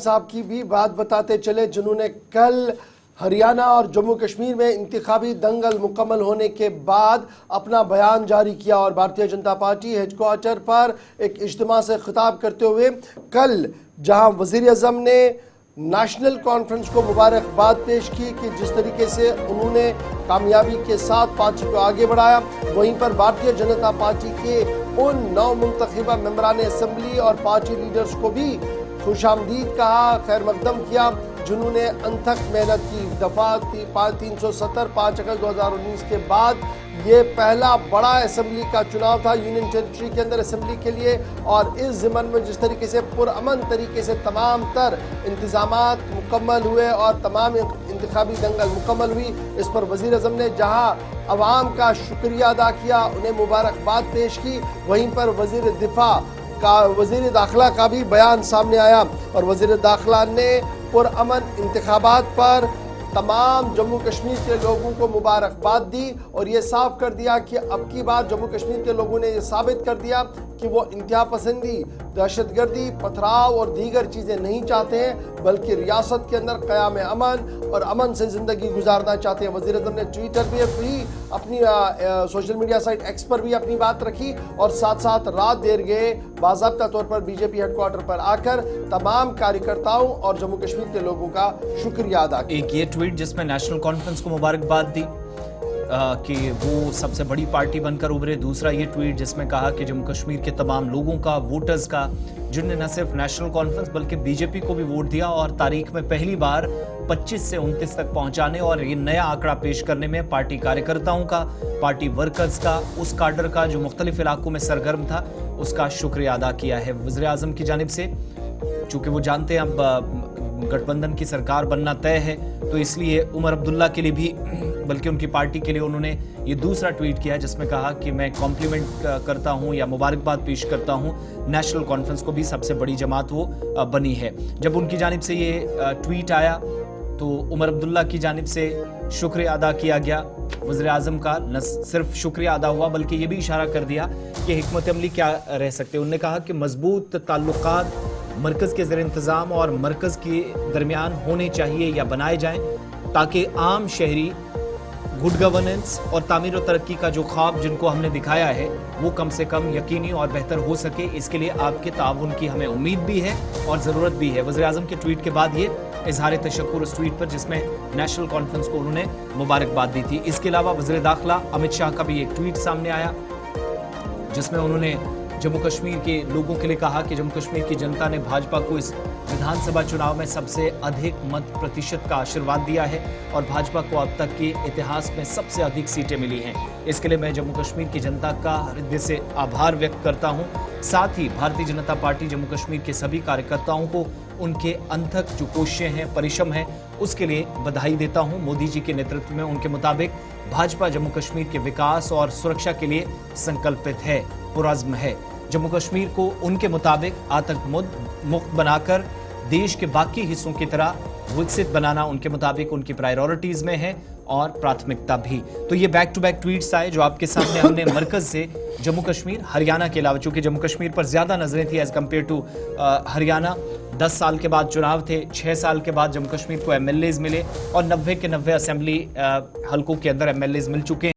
साहब की भी बात बताते चले, जिन्होंने कल हरियाणा और जम्मू कश्मीर में इंतखाबी दंगल मुकम्मल होने के बाद अपना बयान जारी किया और भारतीय जनता पार्टी हेडक्वार्टर पर एक इज्तिमा से खिताब करते हुए कल जहां वजीर आज़म ने नेशनल कॉन्फ्रेंस को मुबारकबाद पेश की कि जिस तरीके से उन्होंने कामयाबी के साथ पार्टी को आगे बढ़ाया, वहीं पर भारतीय जनता पार्टी के उन 9 मुंतखबा मेंबरान असेंबली और पार्टी लीडर्स को भी खुशामदीद कहा, खैर मकदम किया, जिन्होंने अनथक मेहनत की। दफा 370 5 अगस्त 2019 के बाद ये पहला बड़ा असेंबली का चुनाव था यूनियन टेरिटरी के अंदर असेंबली के लिए, और इस ज़िमन में जिस तरीके से पुरअमन तरीके से तमाम तर इंतजामात मुकम्मल हुए और तमाम इंतखाबी दंगल मुकम्मल हुई, इस पर वज़ीर आज़म ने जहां अवाम का शुक्रिया अदा किया, उन्हें मुबारकबाद पेश की, वहीं पर वज़ीर दिफा का वज़ीर दाखिला का भी बयान सामने आया और वज़ीर दाखिला ने पुरअमन इंतखाबात पर तमाम जम्मू कश्मीर के लोगों को मुबारकबाद दी और ये साफ कर दिया कि अब की बार जम्मू कश्मीर के लोगों ने ये साबित कर दिया कि वो इंतहा पसंदी, दहशतगर्दी, पथराव और दीगर चीज़ें नहीं चाहते हैं, बल्कि रियासत के अंदर क़याम अमन और अमन से ज़िंदगी गुजारना चाहते हैं। वज़ीर आज़म ने ट्विटर पर भी अपनी सोशल मीडिया साइट एक्स पर भी अपनी बात रखी और साथ साथ रात देर गए बाज़ाब्ता तौर पर बीजेपी हेडक्वार्टर पर आकर तमाम कार्यकर्ताओं और जम्मू कश्मीर के लोगों का शुक्रिया अदा किया। एक ये ट्वीट जिसमें नेशनल कॉन्फ्रेंस को मुबारकबाद दी कि वो सबसे बड़ी पार्टी बनकर उभरे, दूसरा ये ट्वीट जिसमें कहा कि जम्मू कश्मीर के तमाम लोगों का, वोटर्स का, जिनने न सिर्फ नेशनल कॉन्फ्रेंस बल्कि बीजेपी को भी वोट दिया और तारीख में पहली बार 25 से 29 तक पहुंचाने और ये नया आंकड़ा पेश करने में पार्टी कार्यकर्ताओं का, पार्टी वर्कर्स का, उस काडर का जो मुख्तलिफ इलाकों में सरगर्म था, उसका शुक्रिया अदा किया है वज़ीर आज़म की जानिब से। चूंकि वो जानते हैं अब गठबंधन की सरकार बनना तय है, तो इसलिए उमर अब्दुल्ला के लिए भी, बल्कि उनकी पार्टी के लिए उन्होंने ये दूसरा ट्वीट किया जिसमें कहा कि मैं कॉम्प्लीमेंट करता हूं या मुबारकबाद पेश करता हूं नेशनल कॉन्फ्रेंस को भी, सबसे बड़ी जमात वो बनी है। जब उनकी जानिब से ये ट्वीट आया तो उमर अब्दुल्ला की जानिब से शुक्रिया अदा किया गया। वज़ीर आज़म का न सिर्फ शुक्रिया अदा हुआ बल्कि ये भी इशारा कर दिया कि हिकमत अमली क्या रह सकते। उन्होंने कहा कि मजबूत ताल्लुकात मरकज़ के ज़ेर इंतज़ाम और मरकज़ के दरमियान होने चाहिए या बनाए जाएं, ताकि आम शहरी गुड गवर्नेंस और तामीर और तरक्की का जो ख्वाब जिनको हमने दिखाया है वो कम से कम यकीनी और बेहतर हो सके। इसके लिए आपके ताउन की हमें उम्मीद भी है और ज़रूरत भी है। वज़ीर आज़म के ट्वीट के बाद ये इजहार तशक्कुर उस ट्वीट पर जिसमें नेशनल कॉन्फ्रेंस को उन्होंने मुबारकबाद दी थी। इसके अलावा वज़ीर दाखिला अमित शाह का भी एक ट्वीट सामने आया जिसमें उन्होंने जम्मू कश्मीर के लोगों के लिए कहा कि जम्मू कश्मीर की जनता ने भाजपा को इस विधानसभा चुनाव में सबसे अधिक मत प्रतिशत का आशीर्वाद दिया है और भाजपा को अब तक के इतिहास में सबसे अधिक सीटें मिली हैं। इसके लिए मैं जम्मू कश्मीर की जनता का हृदय से आभार व्यक्त करता हूं। साथ ही भारतीय जनता पार्टी जम्मू कश्मीर के सभी कार्यकर्ताओं को उनके अनथक जो कोशिशें हैं, परिश्रम है, उसके लिए बधाई देता हूं। मोदी जी के नेतृत्व में उनके मुताबिक भाजपा जम्मू कश्मीर के विकास और सुरक्षा के लिए संकल्पित है, पुरअज़्म है। जम्मू कश्मीर को उनके मुताबिक आतंक मुक्त बनाकर देश के बाकी हिस्सों की तरह विकसित बनाना उनके मुताबिक उनकी प्रायोरिटीज में है और प्राथमिकता भी। तो ये बैक टू बैक ट्वीट्स आए जो आपके सामने हमने मरकज से जम्मू कश्मीर, हरियाणा के अलावा, चूंकि जम्मू कश्मीर पर ज्यादा नजरें थी एज कम्पेयर टू हरियाणा। 10 साल के बाद चुनाव थे, 6 साल के बाद जम्मू कश्मीर को MLAs मिले और 90 के 90 असेंबली हलकों के अंदर MLAs मिल चुके हैं।